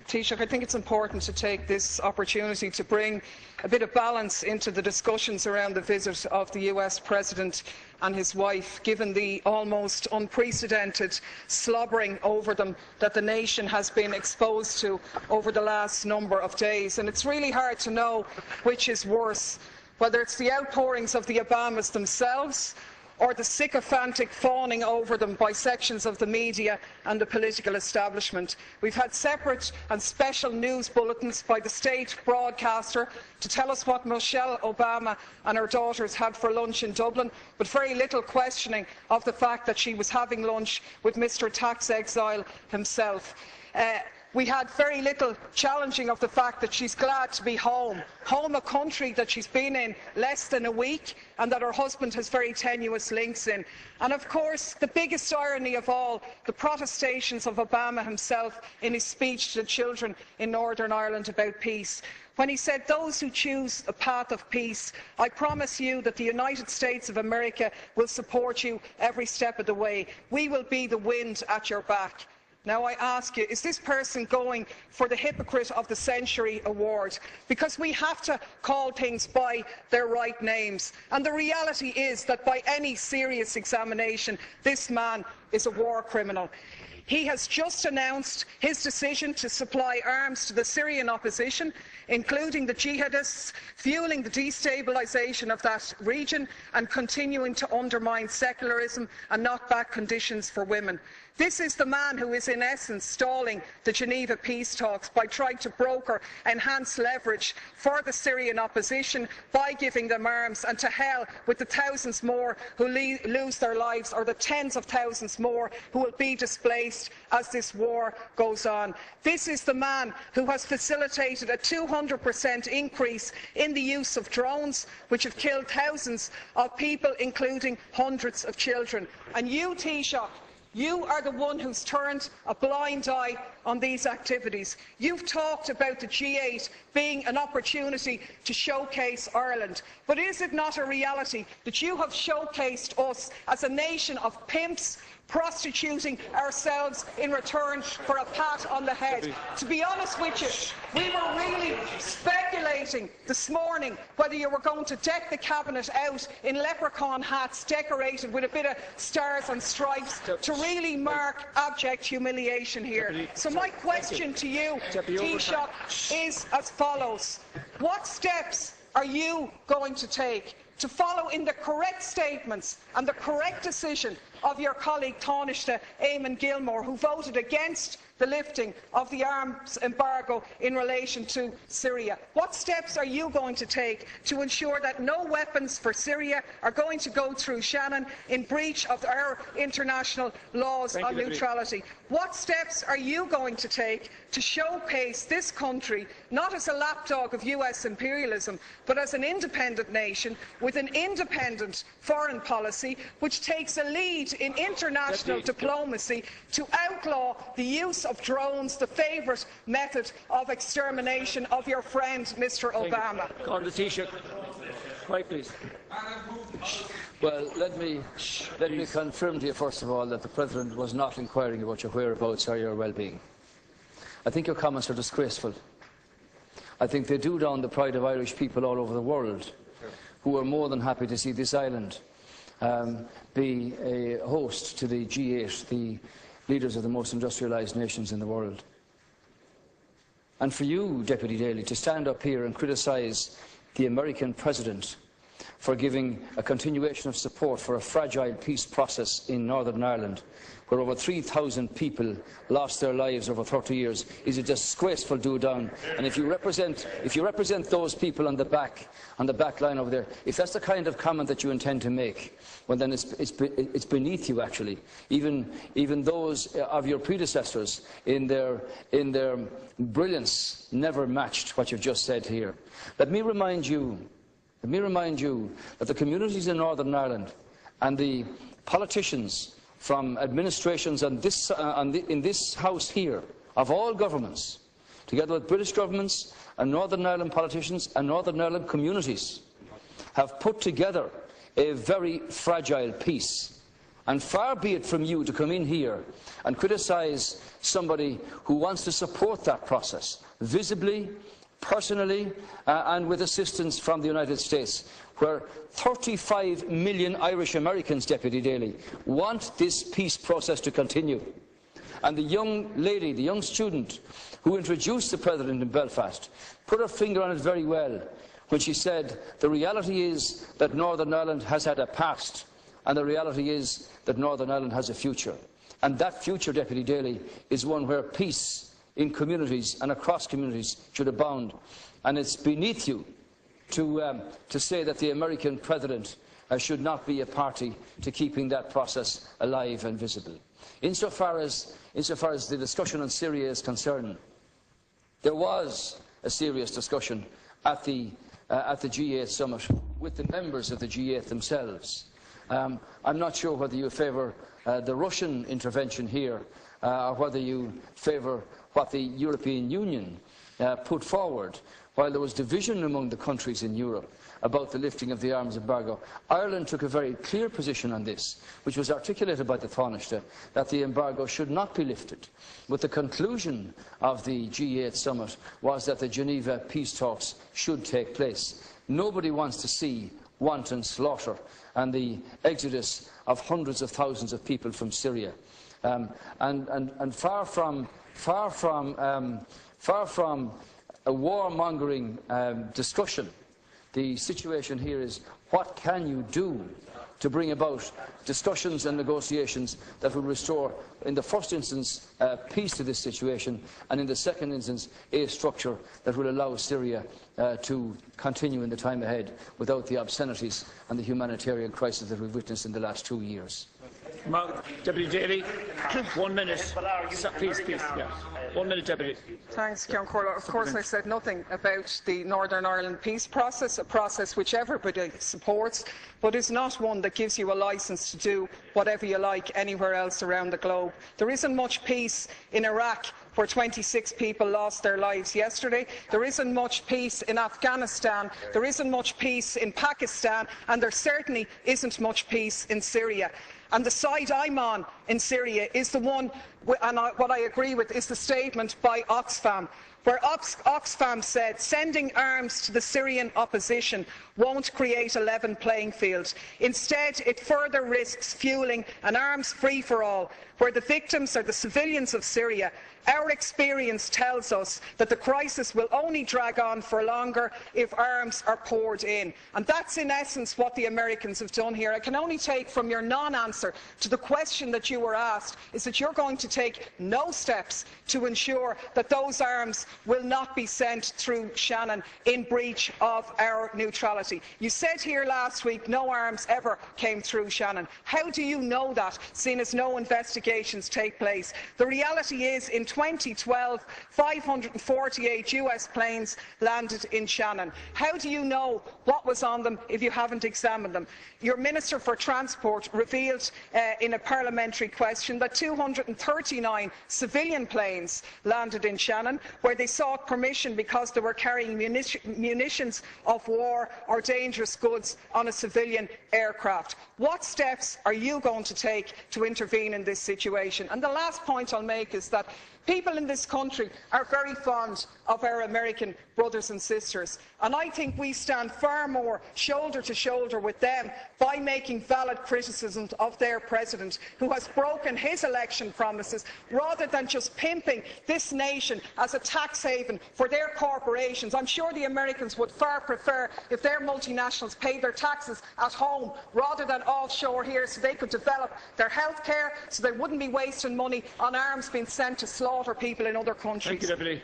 Taoiseach, I think it's important to take this opportunity to bring a bit of balance into the discussions around the visit of the US President and his wife, given the almost unprecedented slobbering over them that the nation has been exposed to over the last number of days. And it's really hard to know which is worse, whether it's the outpourings of the Obamas themselves or the sycophantic fawning over them by sections of the media and the political establishment. We've had separate and special news bulletins by the state broadcaster to tell us what Michelle Obama and her daughters had for lunch in Dublin, but very little questioning of the fact that she was having lunch with Mr. Tax Exile himself. We had very little challenging of the fact that she's glad to be home, a country that she's been in less than a week and that her husband has very tenuous links in. And of course, the biggest irony of all, the protestations of Obama himself in his speech to the children in Northern Ireland about peace, when he said, "Those who choose a path of peace, I promise you that the United States of America will support you every step of the way. We will be the wind at your back." Now I ask you, is this person going for the Hypocrite of the Century award? Because we have to call things by their right names. And the reality is that by any serious examination, this man is a war criminal. He has just announced his decision to supply arms to the Syrian opposition, including the jihadists, fuelling the destabilisation of that region and continuing to undermine secularism and knock back conditions for women. This is the man who is in essence stalling the Geneva peace talks by trying to broker enhanced leverage for the Syrian opposition by giving them arms, and to hell with the thousands more who lose their lives, or the tens of thousands more who will be displaced as this war goes on. This is the man who has facilitated a 200% increase in the use of drones, which have killed thousands of people, including hundreds of children. And you, Taoiseach, you are the one who's turned a blind eye on these activities. You've talked about the G8 being an opportunity to showcase Ireland. But is it not a reality that you have showcased us as a nation of pimps, prostituting ourselves in return for a pat on the head? To be honest with you, we were really speculating this morning whether you were going to deck the Cabinet out in leprechaun hats decorated with a bit of stars and stripes to really mark abject humiliation here. So my question to you, Taoiseach, is as follows. What steps are you going to take to follow in the correct statements and the correct decision of your colleague Taoiseach Eamon Gilmore, who voted against the lifting of the arms embargo in relation to Syria? What steps are you going to take to ensure that no weapons for Syria are going to go through Shannon in breach of our international laws on neutrality? What steps are you going to take to showcase this country not as a lapdog of US imperialism, but as an independent nation with an independent foreign policy which takes a lead in international diplomacy to outlaw the use of drones, the favourite method of extermination of your friend Mr. Obama? On the Taoiseach. Quiet, please. Well, let me confirm to you first of all that the President was not inquiring about your whereabouts or your well-being. I think your comments are disgraceful. I think they do down the pride of Irish people all over the world, who are more than happy to see this island be a host to the G8, the leaders of the most industrialised nations in the world. And for you, Deputy Daly, to stand up here and criticise the American President for giving a continuation of support for a fragile peace process in Northern Ireland, where over 3,000 people lost their lives over 30 years, is a disgraceful do-down. And if you represent those people on the back line over there, if that's the kind of comment that you intend to make, well then it's beneath you actually. Even those of your predecessors in their brilliance never matched what you've just said here. Let me remind you that the communities in Northern Ireland and the politicians from administrations in this House here, of all governments, together with British governments and Northern Ireland politicians and Northern Ireland communities, have put together a very fragile peace. And far be it from you to come in here and criticise somebody who wants to support that process, visibly, personally, and with assistance from the United States, where 35 million Irish Americans, Deputy Daly, want this peace process to continue. And the young lady, the young student who introduced the President in Belfast, put her finger on it very well when she said the reality is that Northern Ireland has had a past, and the reality is that Northern Ireland has a future. And that future, Deputy Daly, is one where peace in communities and across communities should abound. And it's beneath you to say that the American President should not be a party to keeping that process alive and visible. Insofar as the discussion on Syria is concerned, there was a serious discussion at the G8 summit with the members of the G8 themselves. I'm not sure whether you favour the Russian intervention here or whether you favour what the European Union put forward. While there was division among the countries in Europe about the lifting of the arms embargo, Ireland took a very clear position on this, which was articulated by the Taoiseach, that the embargo should not be lifted. But the conclusion of the G8 summit was that the Geneva peace talks should take place. Nobody wants to see wanton slaughter and the exodus of hundreds of thousands of people from Syria. And far from a warmongering discussion, the situation here is what can you do to bring about discussions and negotiations that will restore, in the first instance, peace to this situation, and in the second instance, a structure that will allow Syria to continue in the time ahead without the obscenities and the humanitarian crisis that we've witnessed in the last 2 years. Deputy Daly, 1 minute. Please, yeah. 1 minute, Deputy. Thanks, Ceann Comhairle. Of course, I said nothing about the Northern Ireland peace process, a process which everybody supports, but is not one that gives you a licence to do whatever you like anywhere else around the globe. There isn't much peace in Iraq, where 26 people lost their lives yesterday. There isn't much peace in Afghanistan. There isn't much peace in Pakistan, and there certainly isn't much peace in Syria. And the side I'm on in Syria is the one, and what I agree with is the statement by Oxfam, where Oxfam said sending arms to the Syrian opposition won't create a level playing field. Instead, it further risks fuelling an arms free-for-all, where the victims are the civilians of Syria. Our experience tells us that the crisis will only drag on for longer if arms are poured in. And that's in essence what the Americans have done here. I can only take from your non-answer to the question that you were asked is that you're going to take no steps to ensure that those arms will not be sent through Shannon in breach of our neutrality. You said here last week no arms ever came through Shannon. How do you know that, seeing as no investigations take place? The reality is, in 2012, 548 US planes landed in Shannon. How do you know what was on them if you haven't examined them? Your Minister for Transport revealed in a parliamentary question that 239 civilian planes landed in Shannon, where they sought permission because they were carrying munitions of war or dangerous goods on a civilian aircraft. What steps are you going to take to intervene in this situation? And the last point I'll make is that people in this country are very fond of our American brothers and sisters, and I think we stand far more shoulder to shoulder with them by making valid criticisms of their president, who has broken his election promises, rather than just pimping this nation as a tax haven for their corporations. I'm sure the Americans would far prefer if their multinationals paid their taxes at home rather than offshore here, so they could develop their health care, so they wouldn't be wasting money on arms being sent to slaughter people in other countries. Thank you, Deputy.